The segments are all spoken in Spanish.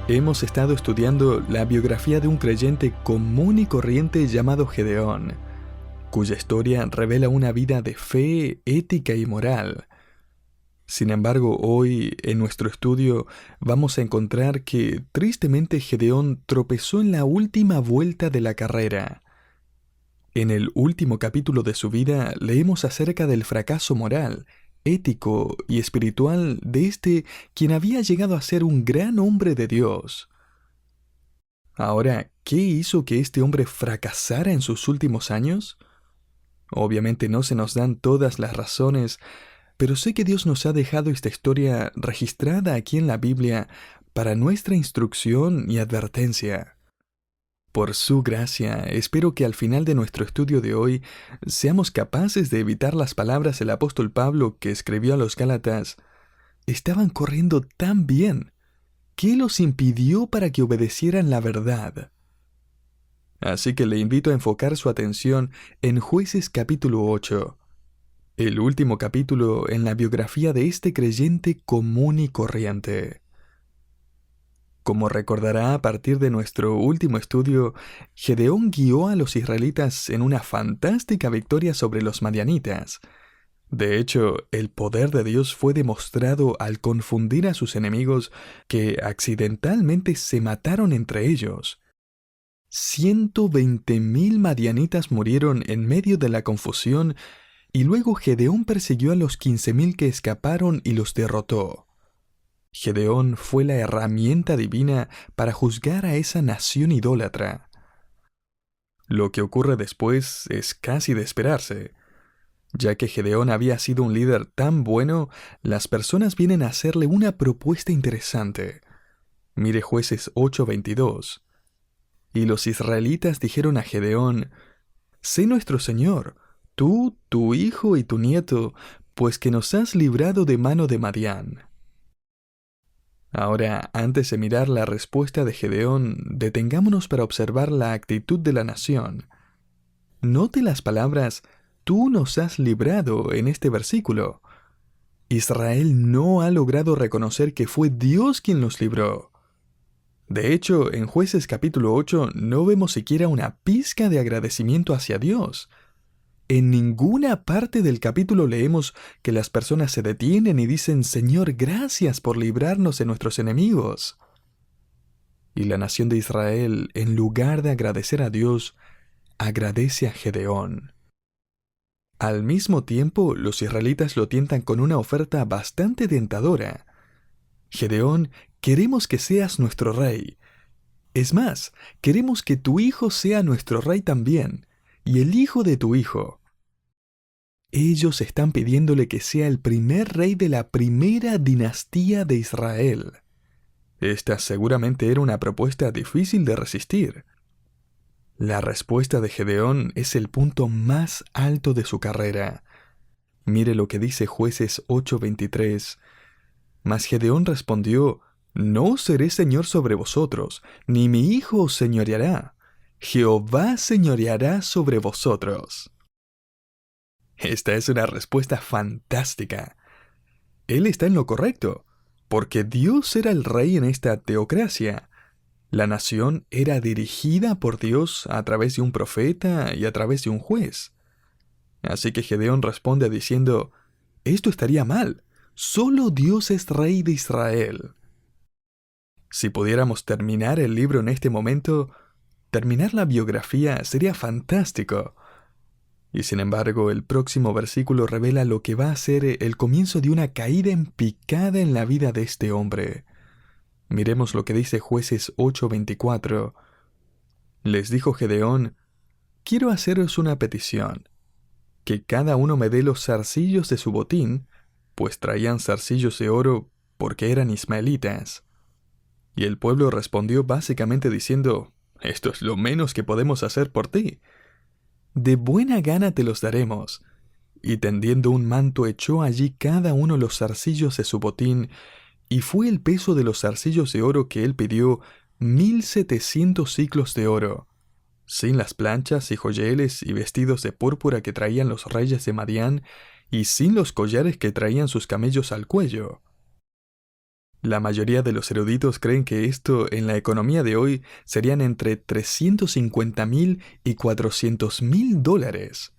Hemos estado estudiando la biografía de un creyente común y corriente llamado Gedeón, cuya historia revela una vida de fe, ética y moral. Sin embargo, hoy, en nuestro estudio, vamos a encontrar que, tristemente, Gedeón tropezó en la última vuelta de la carrera. En el último capítulo de su vida, leemos acerca del fracaso moral, ético y espiritual de quien había llegado a ser un gran hombre de Dios. Ahora, ¿qué hizo que este hombre fracasara en sus últimos años? Obviamente no se nos dan todas las razones, pero sé que Dios nos ha dejado esta historia registrada aquí en la Biblia para nuestra instrucción y advertencia. Por su gracia, espero que al final de nuestro estudio de hoy seamos capaces de evitar las palabras del apóstol Pablo que escribió a los Gálatas. Estaban corriendo tan bien. ¿Qué los impidió para que obedecieran la verdad? Así que le invito a enfocar su atención en Jueces capítulo 8, el último capítulo en la biografía de este creyente común y corriente. Como recordará a partir de nuestro último estudio, Gedeón guió a los israelitas en una fantástica victoria sobre los madianitas. De hecho, el poder de Dios fue demostrado al confundir a sus enemigos que accidentalmente se mataron entre ellos. 120,000 madianitas murieron en medio de la confusión y luego Gedeón persiguió a los 15,000 que escaparon y los derrotó. Gedeón fue la herramienta divina para juzgar a esa nación idólatra. Lo que ocurre después es casi de esperarse. Ya que Gedeón había sido un líder tan bueno, las personas vienen a hacerle una propuesta interesante. Mire Jueces 8:22. Y los israelitas dijeron a Gedeón: «Sé nuestro Señor, tú, tu hijo y tu nieto, pues que nos has librado de mano de Madián». Ahora, antes de mirar la respuesta de Gedeón, detengámonos para observar la actitud de la nación. Note las palabras «tú nos has librado» en este versículo. Israel no ha logrado reconocer que fue Dios quien los libró. De hecho, en Jueces capítulo 8 no vemos siquiera una pizca de agradecimiento hacia Dios. En ninguna parte del capítulo leemos que las personas se detienen y dicen: «Señor, gracias por librarnos de nuestros enemigos». Y la nación de Israel, en lugar de agradecer a Dios, agradece a Gedeón. Al mismo tiempo, los israelitas lo tientan con una oferta bastante tentadora. «Gedeón, queremos que seas nuestro rey. Es más, queremos que tu hijo sea nuestro rey también, y el hijo de tu hijo». Ellos están pidiéndole que sea el primer rey de la primera dinastía de Israel. Esta seguramente era una propuesta difícil de resistir. La respuesta de Gedeón es el punto más alto de su carrera. Mire lo que dice Jueces 8:23. Mas Gedeón respondió: «No seré señor sobre vosotros, ni mi hijo os señoreará. Jehová señoreará sobre vosotros». Esta es una respuesta fantástica. Él está en lo correcto, porque Dios era el rey en esta teocracia. La nación era dirigida por Dios a través de un profeta y a través de un juez. Así que Gedeón responde diciendo: «Esto estaría mal. Solo Dios es rey de Israel». Si pudiéramos terminar el libro en este momento, terminar la biografía sería fantástico. Y sin embargo, el próximo versículo revela lo que va a ser el comienzo de una caída en picada en la vida de este hombre. Miremos lo que dice Jueces 8:24. Les dijo Gedeón: «Quiero haceros una petición, que cada uno me dé los zarcillos de su botín», pues traían zarcillos de oro porque eran ismaelitas. Y el pueblo respondió básicamente diciendo: «Esto es lo menos que podemos hacer por ti. De buena gana te los daremos». Y tendiendo un manto echó allí cada uno los zarcillos de su botín, y fue el peso de los zarcillos de oro que él pidió 1,700 siclos de oro, sin las planchas y joyeles y vestidos de púrpura que traían los reyes de Madián, y sin los collares que traían sus camellos al cuello. La mayoría de los eruditos creen que esto en la economía de hoy serían entre 350.000 y 400.000 dólares.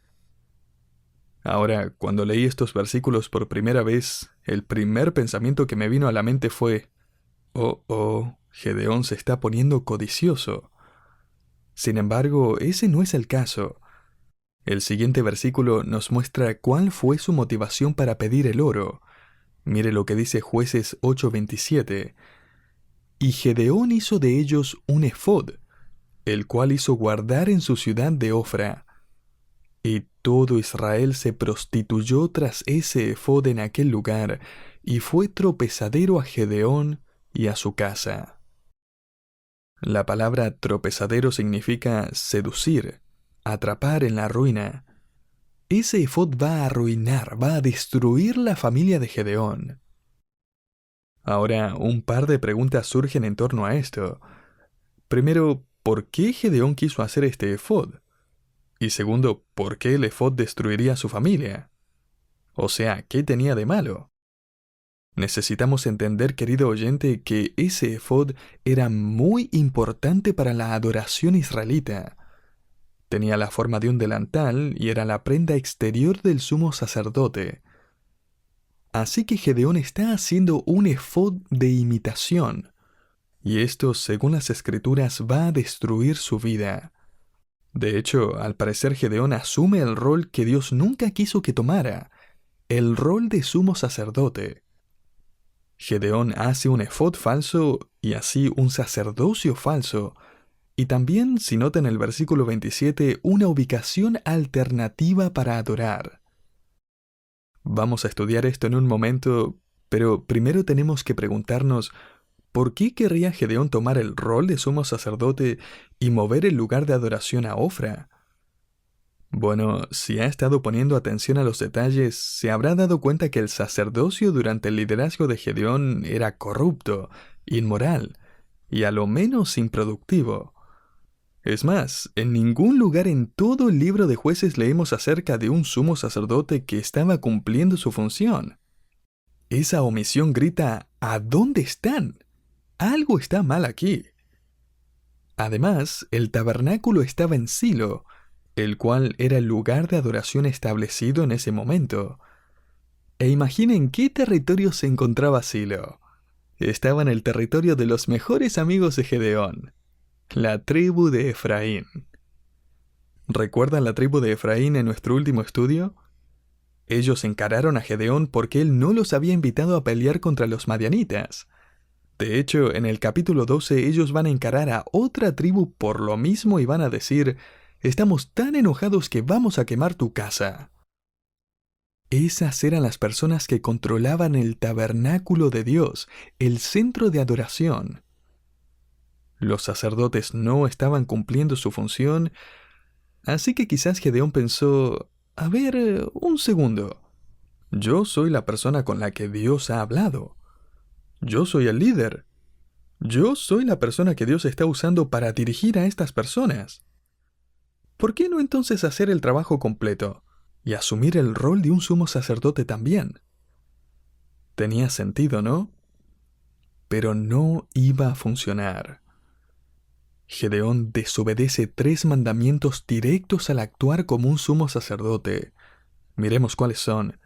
Ahora, cuando leí estos versículos por primera vez, el primer pensamiento que me vino a la mente fue, oh, Gedeón se está poniendo codicioso. Sin embargo, ese no es el caso. El siguiente versículo nos muestra cuál fue su motivación para pedir el oro. Mire lo que dice Jueces 8:27. Y Gedeón hizo de ellos un efod, el cual hizo guardar en su ciudad de Ofra. Y todo Israel se prostituyó tras ese efod en aquel lugar, y fue tropezadero a Gedeón y a su casa. La palabra tropezadero significa seducir, atrapar en la ruina. Ese efod va a arruinar, va a destruir la familia de Gedeón. Ahora, un par de preguntas surgen en torno a esto. Primero, ¿por qué Gedeón quiso hacer este efod? Y segundo, ¿por qué el efod destruiría a su familia? O sea, ¿qué tenía de malo? Necesitamos entender, querido oyente, que ese efod era muy importante para la adoración israelita. Tenía la forma de un delantal y era la prenda exterior del sumo sacerdote. Así que Gedeón está haciendo un efod de imitación. Y esto, según las escrituras, va a destruir su vida. De hecho, al parecer Gedeón asume el rol que Dios nunca quiso que tomara, el rol de sumo sacerdote. Gedeón hace un efod falso y así un sacerdocio falso, y también, si nota en el versículo 27, una ubicación alternativa para adorar. Vamos a estudiar esto en un momento, pero primero tenemos que preguntarnos ¿por qué querría Gedeón tomar el rol de sumo sacerdote y mover el lugar de adoración a Ofra? Bueno, si ha estado poniendo atención a los detalles, se habrá dado cuenta que el sacerdocio durante el liderazgo de Gedeón era corrupto, inmoral y a lo menos improductivo. Es más, en ningún lugar en todo el libro de Jueces leemos acerca de un sumo sacerdote que estaba cumpliendo su función. Esa omisión grita, ¿a dónde están? Algo está mal aquí. Además, el tabernáculo estaba en Silo, el cual era el lugar de adoración establecido en ese momento. E imaginen qué territorio se encontraba Silo. Estaba en el territorio de los mejores amigos de Gedeón, la tribu de Efraín. ¿Recuerdan la tribu de Efraín en nuestro último estudio? Ellos encararon a Gedeón porque él no los había invitado a pelear contra los madianitas. De hecho, en el capítulo 12 ellos van a encarar a otra tribu por lo mismo y van a decir, estamos tan enojados que vamos a quemar tu casa. Esas eran las personas que controlaban el tabernáculo de Dios, el centro de adoración. Los sacerdotes no estaban cumpliendo su función, así que quizás Gedeón pensó, a ver, un segundo. Yo soy la persona con la que Dios ha hablado. Yo soy el líder. Yo soy la persona que Dios está usando para dirigir a estas personas. ¿Por qué no entonces hacer el trabajo completo y asumir el rol de un sumo sacerdote también? Tenía sentido, ¿no? Pero no iba a funcionar. Gedeón desobedece 3 mandamientos directos al actuar como un sumo sacerdote. Miremos cuáles son.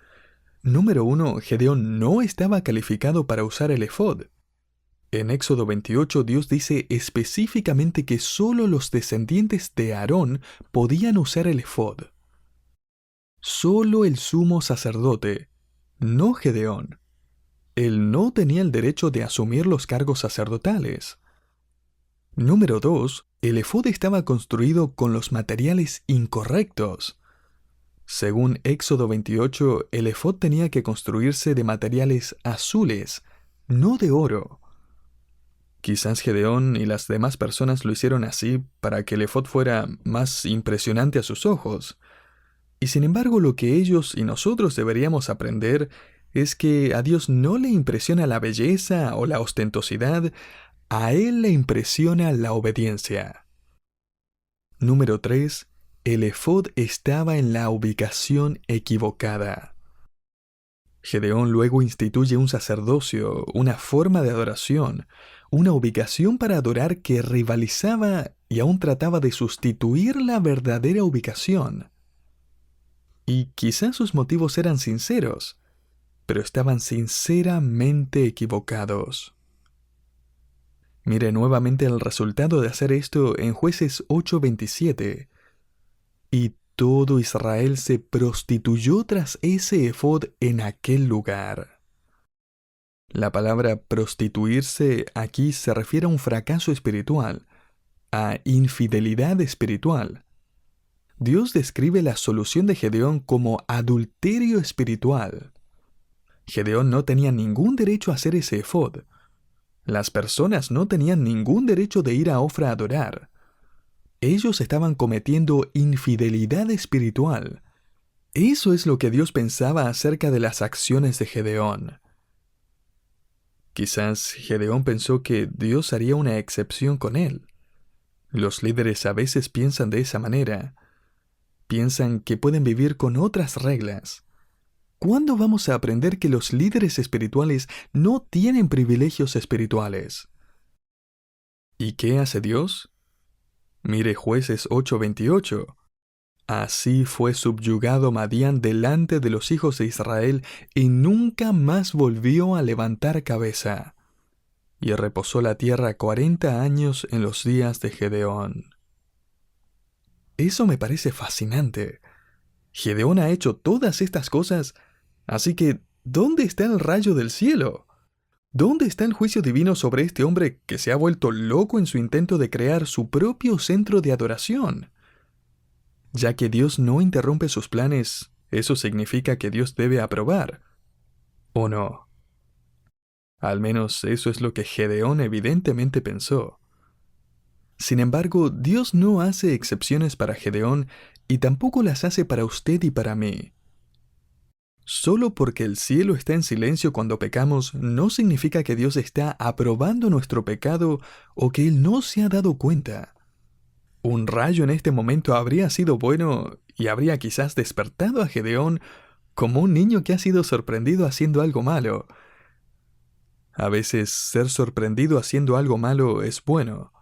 Número 1. Gedeón no estaba calificado para usar el efod. En Éxodo 28 Dios dice específicamente que solo los descendientes de Aarón podían usar el efod. Solo el sumo sacerdote, no Gedeón. Él no tenía el derecho de asumir los cargos sacerdotales. Número 2. El efod estaba construido con los materiales incorrectos. Según Éxodo 28, el efod tenía que construirse de materiales azules, no de oro. Quizás Gedeón y las demás personas lo hicieron así para que el efod fuera más impresionante a sus ojos. Y sin embargo, lo que ellos y nosotros deberíamos aprender es que a Dios no le impresiona la belleza o la ostentosidad, a Él le impresiona la obediencia. Número 3. El efod estaba en la ubicación equivocada. Gedeón luego instituye un sacerdocio, una forma de adoración, una ubicación para adorar que rivalizaba y aún trataba de sustituir la verdadera ubicación. Y quizás sus motivos eran sinceros, pero estaban sinceramente equivocados. Mire nuevamente el resultado de hacer esto en Jueces 8:27. Y todo Israel se prostituyó tras ese efod en aquel lugar. La palabra prostituirse aquí se refiere a un fracaso espiritual, a infidelidad espiritual. Dios describe la solución de Gedeón como adulterio espiritual. Gedeón no tenía ningún derecho a hacer ese efod. Las personas no tenían ningún derecho de ir a Ofra a adorar. Ellos estaban cometiendo infidelidad espiritual. Eso es lo que Dios pensaba acerca de las acciones de Gedeón. Quizás Gedeón pensó que Dios haría una excepción con él. Los líderes a veces piensan de esa manera. Piensan que pueden vivir con otras reglas. ¿Cuándo vamos a aprender que los líderes espirituales no tienen privilegios espirituales? ¿Y qué hace Dios? Mire Jueces 8:28. Así fue subyugado Madián delante de los hijos de Israel y nunca más volvió a levantar cabeza. Y reposó la tierra 40 años en los días de Gedeón. Eso me parece fascinante. Gedeón ha hecho todas estas cosas, así que ¿dónde está el rayo del cielo? ¿Dónde está el juicio divino sobre este hombre que se ha vuelto loco en su intento de crear su propio centro de adoración? Ya que Dios no interrumpe sus planes, eso significa que Dios debe aprobar, ¿o no? Al menos eso es lo que Gedeón evidentemente pensó. Sin embargo, Dios no hace excepciones para Gedeón y tampoco las hace para usted y para mí. Solo porque el cielo está en silencio cuando pecamos no significa que Dios está aprobando nuestro pecado o que Él no se ha dado cuenta. Un rayo en este momento habría sido bueno y habría quizás despertado a Gedeón como un niño que ha sido sorprendido haciendo algo malo. A veces ser sorprendido haciendo algo malo es bueno.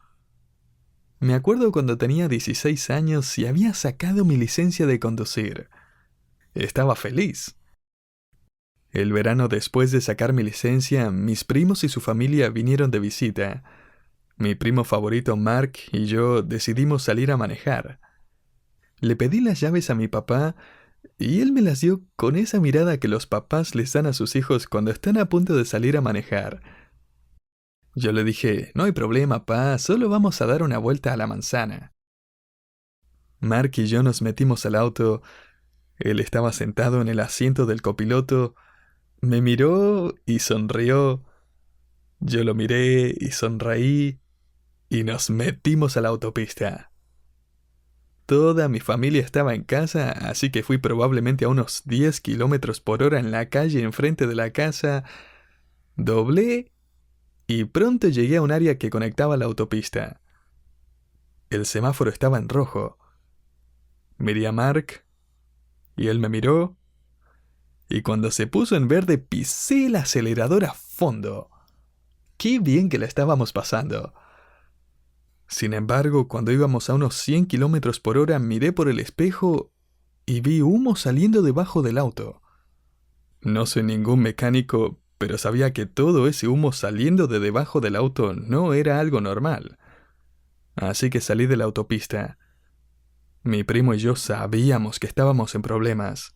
Me acuerdo cuando tenía 16 años y había sacado mi licencia de conducir. Estaba feliz. El verano después de sacar mi licencia, mis primos y su familia vinieron de visita. Mi primo favorito Mark y yo decidimos salir a manejar. Le pedí las llaves a mi papá y él me las dio con esa mirada que los papás les dan a sus hijos cuando están a punto de salir a manejar. Yo le dije, no hay problema, pa, solo vamos a dar una vuelta a la manzana. Mark y yo nos metimos al auto. Él estaba sentado en el asiento del copiloto. Me miró y sonrió. Yo lo miré y sonreí y nos metimos a la autopista. Toda mi familia estaba en casa, así que fui probablemente a unos 10 kilómetros por hora en la calle enfrente de la casa. Doblé y pronto llegué a un área que conectaba la autopista. El semáforo estaba en rojo. Miré a Mark y él me miró. Y cuando se puso en verde pisé el acelerador a fondo. ¡Qué bien que la estábamos pasando! Sin embargo, cuando íbamos a unos 100 kilómetros por hora, miré por el espejo y vi humo saliendo debajo del auto. No soy ningún mecánico, pero sabía que todo ese humo saliendo de debajo del auto no era algo normal. Así que salí de la autopista. Mi primo y yo sabíamos que estábamos en problemas.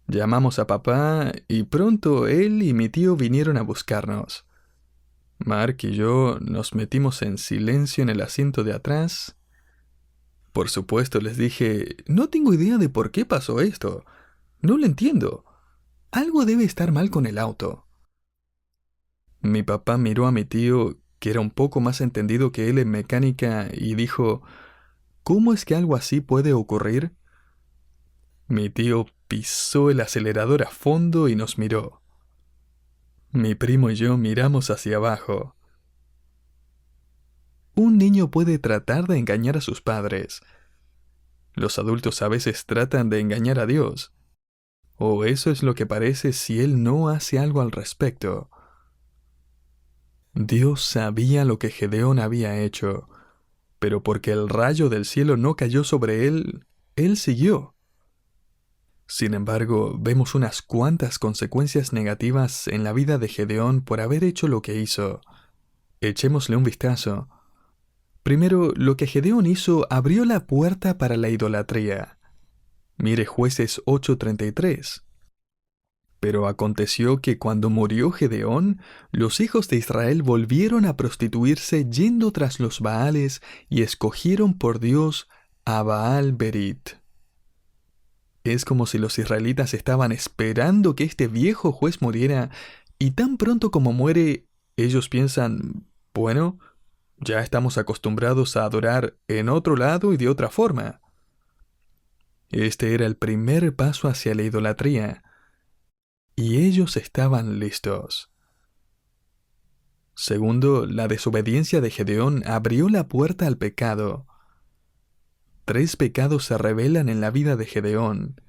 Llamamos a papá y pronto él y mi tío vinieron a buscarnos. Mark y yo nos metimos en silencio en el asiento de atrás. Por supuesto les dije, no tengo idea de por qué pasó esto. No lo entiendo. Algo debe estar mal con el auto. Mi papá miró a mi tío, que era un poco más entendido que él en mecánica, y dijo, ¿cómo es que algo así puede ocurrir? Mi tío pisó el acelerador a fondo y nos miró. Mi primo y yo miramos hacia abajo. Un niño puede tratar de engañar a sus padres. Los adultos a veces tratan de engañar a Dios. O eso es lo que parece si él no hace algo al respecto. Dios sabía lo que Gedeón había hecho, pero porque el rayo del cielo no cayó sobre él, él siguió. Sin embargo, vemos unas cuantas consecuencias negativas en la vida de Gedeón por haber hecho lo que hizo. Echémosle un vistazo. Primero, lo que Gedeón hizo abrió la puerta para la idolatría. Mire Jueces 8:33. Pero aconteció que cuando murió Gedeón, los hijos de Israel volvieron a prostituirse yendo tras los Baales y escogieron por Dios a Baal Berit. Es como si los israelitas estaban esperando que este viejo juez muriera, y tan pronto como muere, ellos piensan, bueno, ya estamos acostumbrados a adorar en otro lado y de otra forma. Este era el primer paso hacia la idolatría, y ellos estaban listos. Segundo, la desobediencia de Gedeón abrió la puerta al pecado. 3 pecados se revelan en la vida de Gedeón.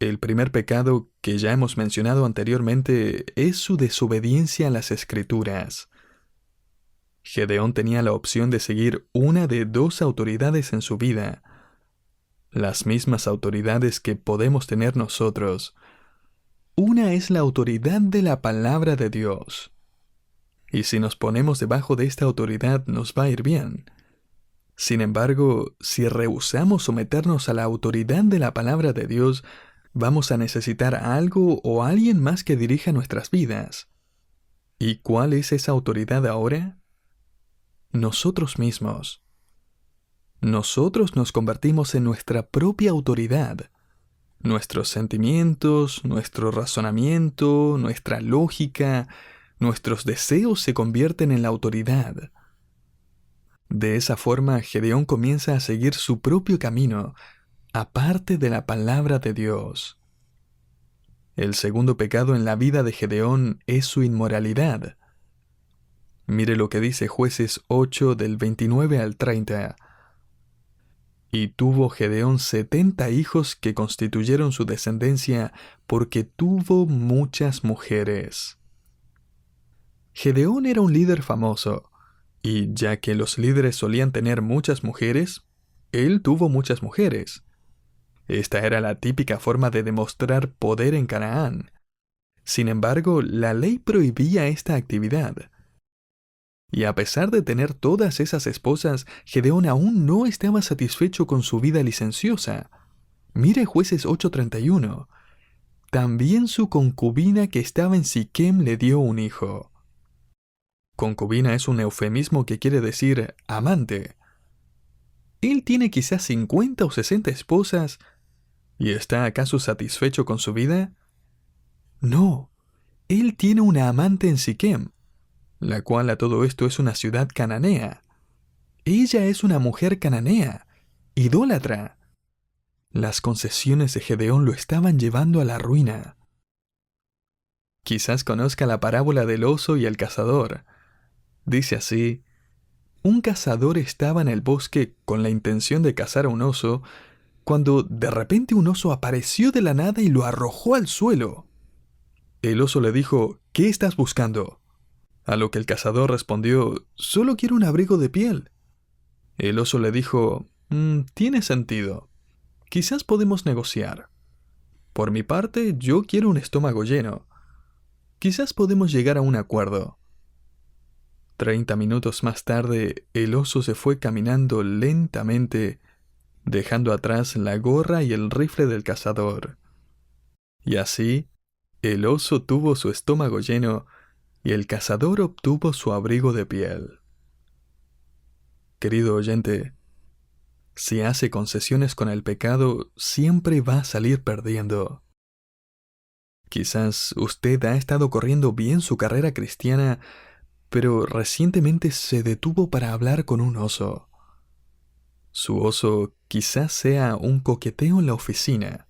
El primer pecado, que ya hemos mencionado anteriormente, es su desobediencia a las Escrituras. Gedeón tenía la opción de seguir una de 2 autoridades en su vida, las mismas autoridades que podemos tener nosotros. Una es la autoridad de la palabra de Dios. Y si nos ponemos debajo de esta autoridad nos va a ir bien. Sin embargo, si rehusamos someternos a la autoridad de la palabra de Dios, vamos a necesitar algo o alguien más que dirija nuestras vidas. ¿Y cuál es esa autoridad ahora? Nosotros mismos. Nosotros nos convertimos en nuestra propia autoridad. Nuestros sentimientos, nuestro razonamiento, nuestra lógica, nuestros deseos se convierten en la autoridad. De esa forma, Gedeón comienza a seguir su propio camino, aparte de la palabra de Dios. El segundo pecado en la vida de Gedeón es su inmoralidad. Mire lo que dice Jueces 8 del 29 al 30. Y tuvo Gedeón 70 hijos que constituyeron su descendencia porque tuvo muchas mujeres. Gedeón era un líder famoso, y ya que los líderes solían tener muchas mujeres, él tuvo muchas mujeres. Esta era la típica forma de demostrar poder en Canaán. Sin embargo, la ley prohibía esta actividad. Y a pesar de tener todas esas esposas, Gedeón aún no estaba satisfecho con su vida licenciosa. Mire Jueces 8:31. También su concubina que estaba en Siquem le dio un hijo. Concubina es un eufemismo que quiere decir amante. Él tiene quizás 50 o 60 esposas. ¿Y está acaso satisfecho con su vida? No, él tiene una amante en Siquem, la cual a todo esto es una ciudad cananea. Ella es una mujer cananea, idólatra. Las concesiones de Gedeón lo estaban llevando a la ruina. Quizás conozca la parábola del oso y el cazador. Dice así: un cazador estaba en el bosque con la intención de cazar a un oso, cuando de repente un oso apareció de la nada y lo arrojó al suelo. El oso le dijo: ¿qué estás buscando? A lo que el cazador respondió: solo quiero un abrigo de piel. El oso le dijo: tiene sentido. Quizás podemos negociar. Por mi parte, yo quiero un estómago lleno. Quizás podemos llegar a un acuerdo. 30 minutos más tarde, el oso se fue caminando lentamente, dejando atrás la gorra y el rifle del cazador. Y así, el oso tuvo su estómago lleno y el cazador obtuvo su abrigo de piel. Querido oyente, si hace concesiones con el pecado, siempre va a salir perdiendo. Quizás usted ha estado corriendo bien su carrera cristiana, pero recientemente se detuvo para hablar con un oso. Su oso quizás sea un coqueteo en la oficina,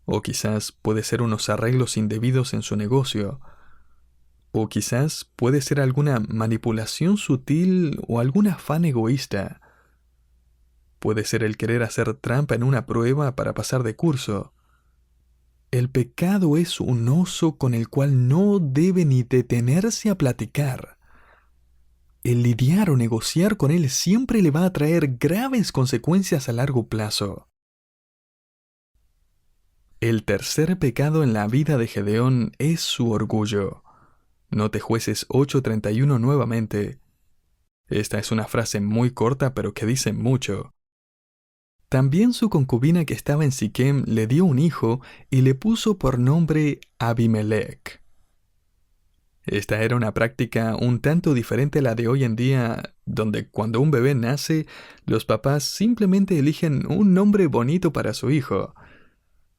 o quizás puede ser unos arreglos indebidos en su negocio, o quizás puede ser alguna manipulación sutil o algún afán egoísta. Puede ser el querer hacer trampa en una prueba para pasar de curso. El pecado es un oso con el cual no debe ni detenerse a platicar. El lidiar o negociar con él siempre le va a traer graves consecuencias a largo plazo. El tercer pecado en la vida de Gedeón es su orgullo. Note Jueces 8:31 nuevamente. Esta es una frase muy corta pero que dice mucho. También su concubina que estaba en Siquem le dio un hijo y le puso por nombre Abimelech. Esta era una práctica un tanto diferente a la de hoy en día, donde cuando un bebé nace, los papás simplemente eligen un nombre bonito para su hijo.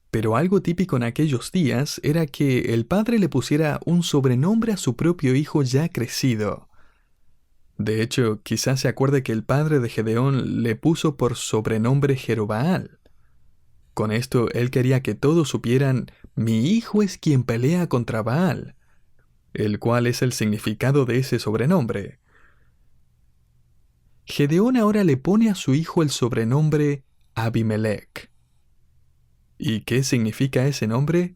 Pero algo típico en aquellos días era que el padre le pusiera un sobrenombre a su propio hijo ya crecido. De hecho, quizás se acuerde que el padre de Gedeón le puso por sobrenombre Jerubbaal. Con esto él quería que todos supieran, mi hijo es quien pelea contra Baal, el cual es el significado de ese sobrenombre. Gedeón ahora le pone a su hijo el sobrenombre Abimelech. ¿Y qué significa ese nombre?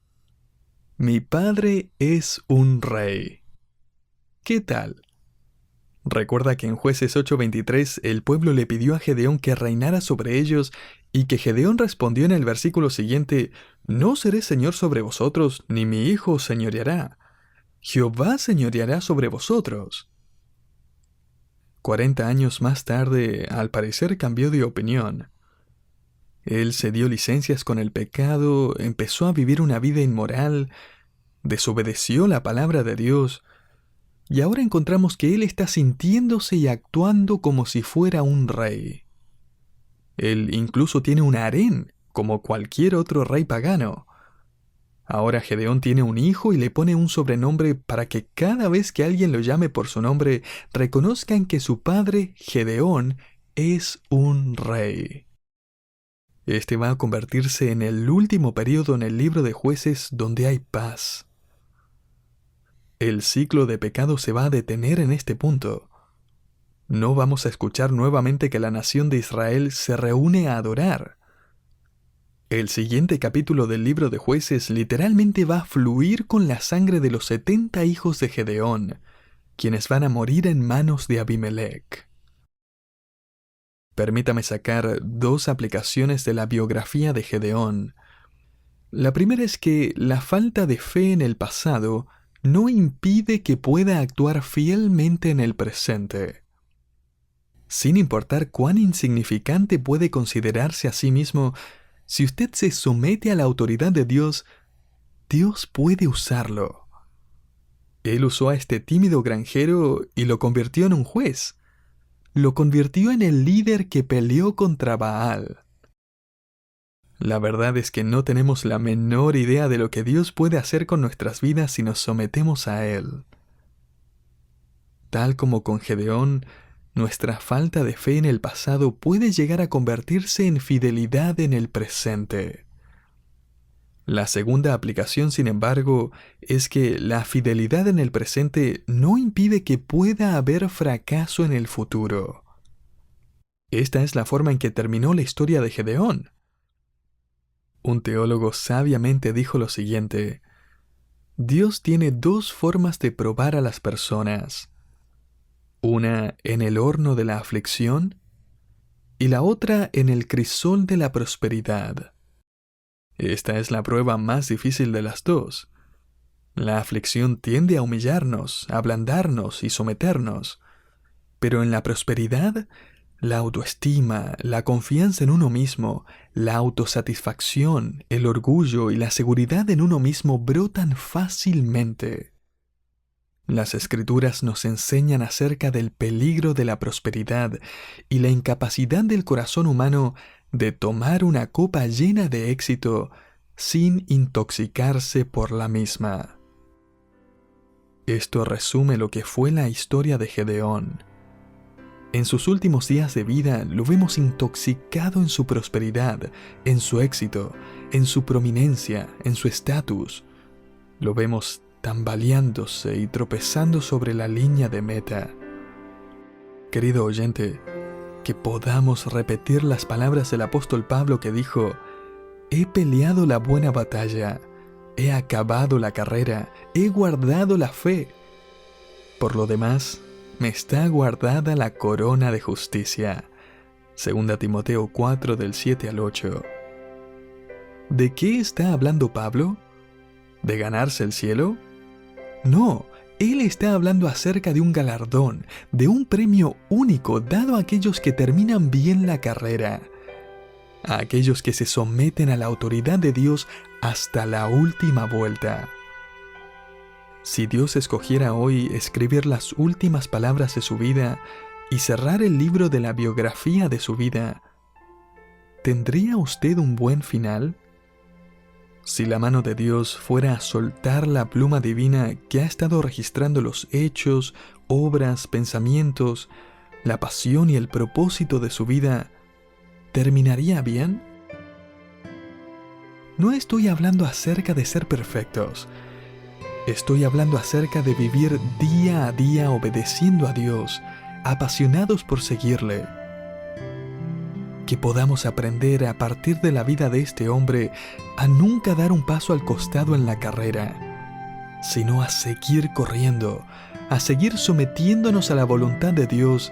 Mi padre es un rey. ¿Qué tal? Recuerda que en Jueces 8:23 el pueblo le pidió a Gedeón que reinara sobre ellos y que Gedeón respondió en el versículo siguiente, no seré señor sobre vosotros, ni mi hijo os señoreará. Jehová señoreará sobre vosotros. 40 años más tarde, al parecer cambió de opinión. Él se dio licencias con el pecado, empezó a vivir una vida inmoral, desobedeció la palabra de Dios, y ahora encontramos que él está sintiéndose y actuando como si fuera un rey. Él incluso tiene un harén, como cualquier otro rey pagano. Ahora Gedeón tiene un hijo y le pone un sobrenombre para que cada vez que alguien lo llame por su nombre, reconozcan que su padre, Gedeón, es un rey. Este va a convertirse en el último período en el libro de Jueces donde hay paz. El ciclo de pecado se va a detener en este punto. No vamos a escuchar nuevamente que la nación de Israel se reúne a adorar. El siguiente capítulo del libro de Jueces literalmente va a fluir con la sangre de los 70 hijos de Gedeón, quienes van a morir en manos de Abimelech. Permítame sacar 2 aplicaciones de la biografía de Gedeón. La primera es que la falta de fe en el pasado no impide que pueda actuar fielmente en el presente. Sin importar cuán insignificante puede considerarse a sí mismo, si usted se somete a la autoridad de Dios, Dios puede usarlo. Él usó a este tímido granjero y lo convirtió en un juez. Lo convirtió en el líder que peleó contra Baal. La verdad es que no tenemos la menor idea de lo que Dios puede hacer con nuestras vidas si nos sometemos a Él. Tal como con Gedeón, nuestra falta de fe en el pasado puede llegar a convertirse en fidelidad en el presente. La segunda aplicación, sin embargo, es que la fidelidad en el presente no impide que pueda haber fracaso en el futuro. Esta es la forma en que terminó la historia de Gedeón. Un teólogo sabiamente dijo lo siguiente: Dios tiene 2 formas de probar a las personas. Una en el horno de la aflicción y la otra en el crisol de la prosperidad. Esta es la prueba más difícil de las 2. La aflicción tiende a humillarnos, a ablandarnos y someternos, pero en la prosperidad, la autoestima, la confianza en uno mismo, la autosatisfacción, el orgullo y la seguridad en uno mismo brotan fácilmente. Las Escrituras nos enseñan acerca del peligro de la prosperidad y la incapacidad del corazón humano de tomar una copa llena de éxito sin intoxicarse por la misma. Esto resume lo que fue la historia de Gedeón. En sus últimos días de vida lo vemos intoxicado en su prosperidad, en su éxito, en su prominencia, en su estatus. Lo vemos tambaleándose y tropezando sobre la línea de meta. Querido oyente, que podamos repetir las palabras del apóstol Pablo que dijo: He peleado la buena batalla, he acabado la carrera, he guardado la fe. Por lo demás, me está guardada la corona de justicia. 2 Timoteo 4 del 7 al 8. ¿De qué está hablando Pablo? ¿De ganarse el cielo? No, él está hablando acerca de un galardón, de un premio único dado a aquellos que terminan bien la carrera, a aquellos que se someten a la autoridad de Dios hasta la última vuelta. Si Dios escogiera hoy escribir las últimas palabras de su vida y cerrar el libro de la biografía de su vida, ¿tendría usted un buen final? Si la mano de Dios fuera a soltar la pluma divina que ha estado registrando los hechos, obras, pensamientos, la pasión y el propósito de su vida, ¿terminaría bien? No estoy hablando acerca de ser perfectos. Estoy hablando acerca de vivir día a día obedeciendo a Dios, apasionados por seguirle. Que podamos aprender a partir de la vida de este hombre a nunca dar un paso al costado en la carrera, sino a seguir corriendo, a seguir sometiéndonos a la voluntad de Dios,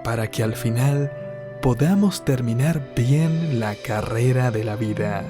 para que al final podamos terminar bien la carrera de la vida.